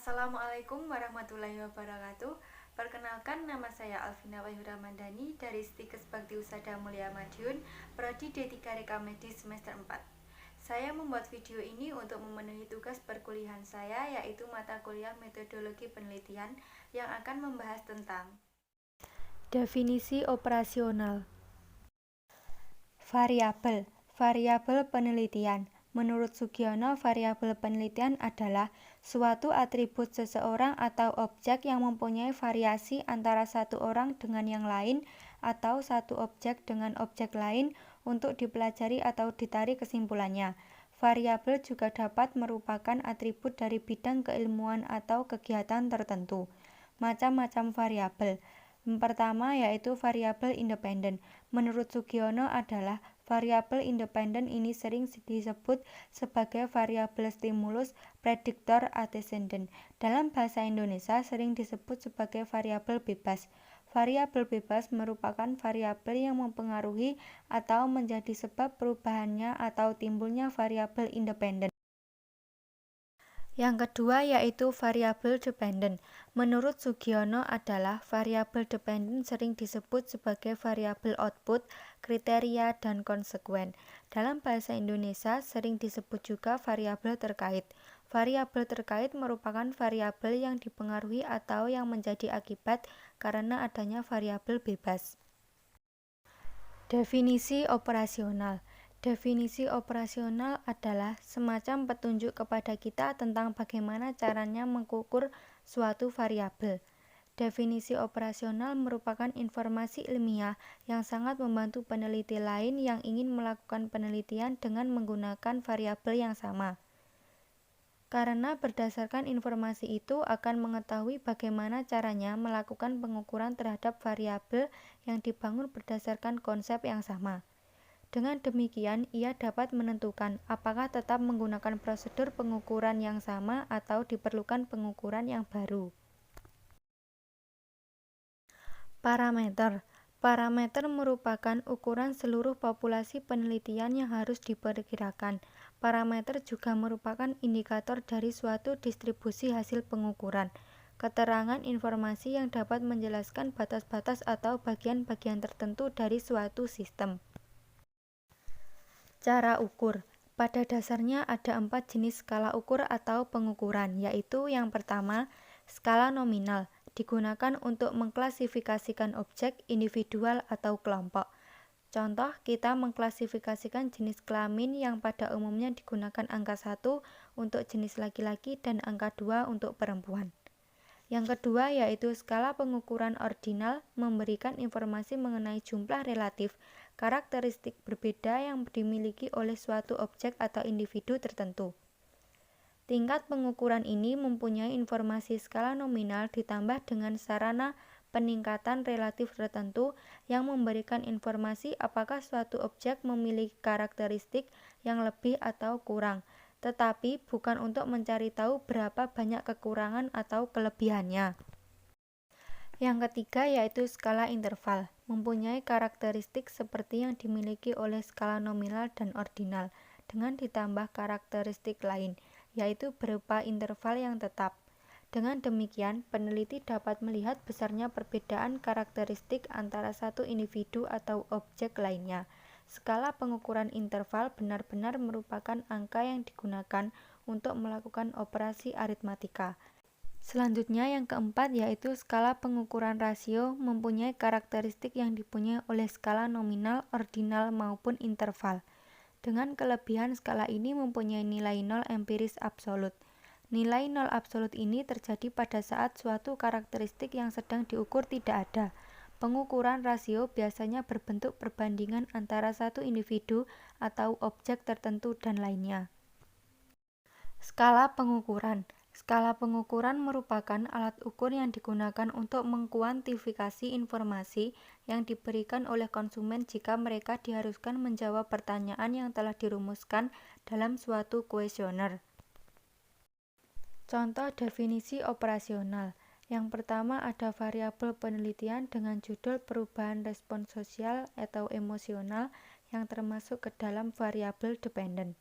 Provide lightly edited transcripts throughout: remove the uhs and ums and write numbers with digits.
Assalamualaikum warahmatullahi wabarakatuh. Perkenalkan, nama saya Alvina Wahyu Ramadhani dari Stikes Bakti Usada Mulia Madiun, Prodi D3 Reka Medis semester 4. Saya membuat video ini untuk memenuhi tugas perkuliahan saya, yaitu mata kuliah metodologi penelitian yang akan membahas tentang definisi operasional, variabel penelitian. Menurut Sugiono, variabel penelitian adalah suatu atribut seseorang atau objek yang mempunyai variasi antara satu orang dengan yang lain atau satu objek dengan objek lain untuk dipelajari atau ditarik kesimpulannya. Variabel juga dapat merupakan atribut dari bidang keilmuan atau kegiatan tertentu. Macam-macam variabel. Yang pertama yaitu variabel independen. Menurut Sugiono adalah variabel independen ini sering disebut sebagai variabel stimulus, prediktor, anteseden. Dalam bahasa Indonesia sering disebut sebagai variabel bebas. Variabel bebas merupakan variabel yang mempengaruhi atau menjadi sebab perubahannya atau timbulnya variabel independen. Yang kedua yaitu variabel dependen. Menurut Sugiono adalah variabel dependen sering disebut sebagai variabel output, kriteria, dan konsekuen. Dalam bahasa Indonesia sering disebut juga variabel terkait. Variabel terkait merupakan variabel yang dipengaruhi atau yang menjadi akibat karena adanya variabel bebas. Definisi operasional. Definisi operasional adalah semacam petunjuk kepada kita tentang bagaimana caranya mengukur suatu variabel. Definisi operasional merupakan informasi ilmiah yang sangat membantu peneliti lain yang ingin melakukan penelitian dengan menggunakan variabel yang sama. Karena berdasarkan informasi itu akan mengetahui bagaimana caranya melakukan pengukuran terhadap variabel yang dibangun berdasarkan konsep yang sama. Dengan demikian, ia dapat menentukan apakah tetap menggunakan prosedur pengukuran yang sama atau diperlukan pengukuran yang baru. Parameter. Parameter merupakan ukuran seluruh populasi penelitian yang harus diperkirakan. Parameter juga merupakan indikator dari suatu distribusi hasil pengukuran. Keterangan informasi yang dapat menjelaskan batas-batas atau bagian-bagian tertentu dari suatu sistem. Cara ukur. Pada dasarnya ada 4 jenis skala ukur atau pengukuran, yaitu yang pertama, skala nominal, digunakan untuk mengklasifikasikan objek, individual, atau kelompok. Contoh, kita mengklasifikasikan jenis kelamin yang pada umumnya digunakan angka 1 untuk jenis laki-laki dan angka 2 untuk perempuan. Yang kedua yaitu skala pengukuran ordinal, memberikan informasi mengenai jumlah relatif, karakteristik berbeda yang dimiliki oleh suatu objek atau individu tertentu. Tingkat pengukuran ini mempunyai informasi skala nominal ditambah dengan sarana peningkatan relatif tertentu yang memberikan informasi apakah suatu objek memiliki karakteristik yang lebih atau kurang, tetapi bukan untuk mencari tahu berapa banyak kekurangan atau kelebihannya. Yang ketiga yaitu skala interval, mempunyai karakteristik seperti yang dimiliki oleh skala nominal dan ordinal, dengan ditambah karakteristik lain, yaitu berupa interval yang tetap. Dengan demikian, peneliti dapat melihat besarnya perbedaan karakteristik antara satu individu atau objek lainnya. Skala pengukuran interval benar-benar merupakan angka yang digunakan untuk melakukan operasi aritmatika. Selanjutnya yang keempat yaitu skala pengukuran rasio, mempunyai karakteristik yang dipunyai oleh skala nominal, ordinal maupun interval. Dengan kelebihan skala ini mempunyai nilai nol empiris absolut. Nilai nol absolut ini terjadi pada saat suatu karakteristik yang sedang diukur tidak ada. Pengukuran rasio biasanya berbentuk perbandingan antara satu individu atau objek tertentu dan lainnya. Skala pengukuran. Skala pengukuran merupakan alat ukur yang digunakan untuk mengkuantifikasi informasi yang diberikan oleh konsumen jika mereka diharuskan menjawab pertanyaan yang telah dirumuskan dalam suatu kuesioner. Contoh definisi operasional. Yang pertama ada variabel penelitian dengan judul perubahan respons sosial atau emosional yang termasuk ke dalam variabel dependen.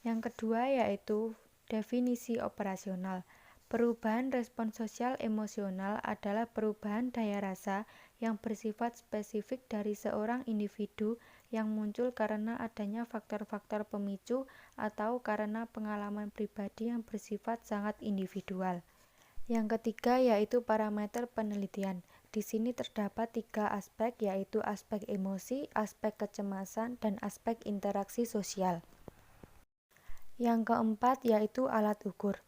Yang kedua yaitu Definisi operasional. Perubahan respon sosial emosional adalah perubahan daya rasa yang bersifat spesifik dari seorang individu yang muncul karena adanya faktor-faktor pemicu atau karena pengalaman pribadi yang bersifat sangat individual. Yang ketiga yaitu parameter penelitian. Di sini terdapat 3 aspek, yaitu aspek emosi, aspek kecemasan, dan aspek interaksi sosial. Yang keempat yaitu alat ukur.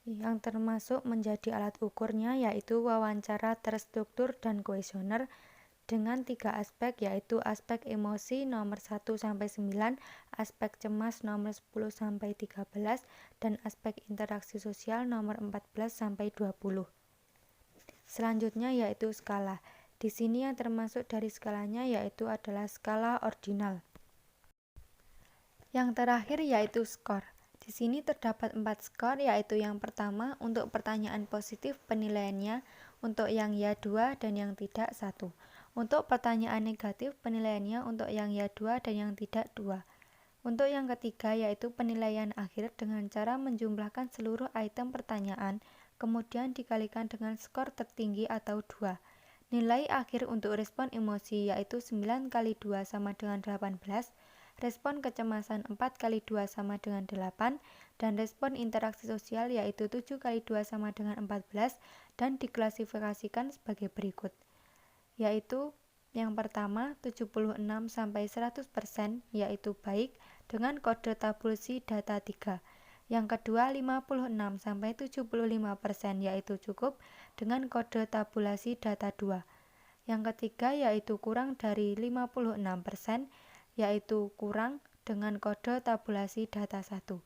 Yang termasuk menjadi alat ukurnya yaitu wawancara terstruktur dan kuesioner dengan 3 aspek, yaitu aspek emosi nomor 1-9, aspek cemas nomor 10-13, dan aspek interaksi sosial nomor 14-20. Selanjutnya yaitu skala. Di sini yang termasuk dari skalanya yaitu adalah skala ordinal. Yang terakhir yaitu skor. Di sini terdapat 4 skor, yaitu yang pertama untuk pertanyaan positif penilaiannya untuk yang ya 2 dan yang tidak 1. Untuk pertanyaan negatif penilaiannya untuk yang ya 2 dan yang tidak 2. Untuk yang ketiga yaitu penilaian akhir dengan cara menjumlahkan seluruh item pertanyaan kemudian dikalikan dengan skor tertinggi atau 2. Nilai akhir untuk respon emosi yaitu 9 kali 2 sama dengan 18, respon kecemasan 4 kali 2 sama dengan 8, dan respon interaksi sosial yaitu 7 kali 2 sama dengan 14 dan diklasifikasikan sebagai berikut. Yaitu yang pertama 76-100% yaitu baik dengan kode tabulasi data 3. Yang kedua 56-75% yaitu cukup dengan kode tabulasi data 2. Yang ketiga yaitu kurang dari 56% yaitu kurang dengan kode tabulasi data 1.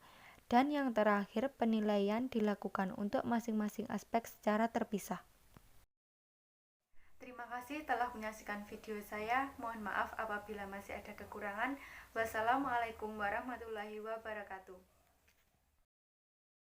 Dan yang terakhir penilaian dilakukan untuk masing-masing aspek secara terpisah. Terima kasih telah menyaksikan video saya. Mohon maaf apabila masih ada kekurangan. Wassalamualaikum warahmatullahi wabarakatuh.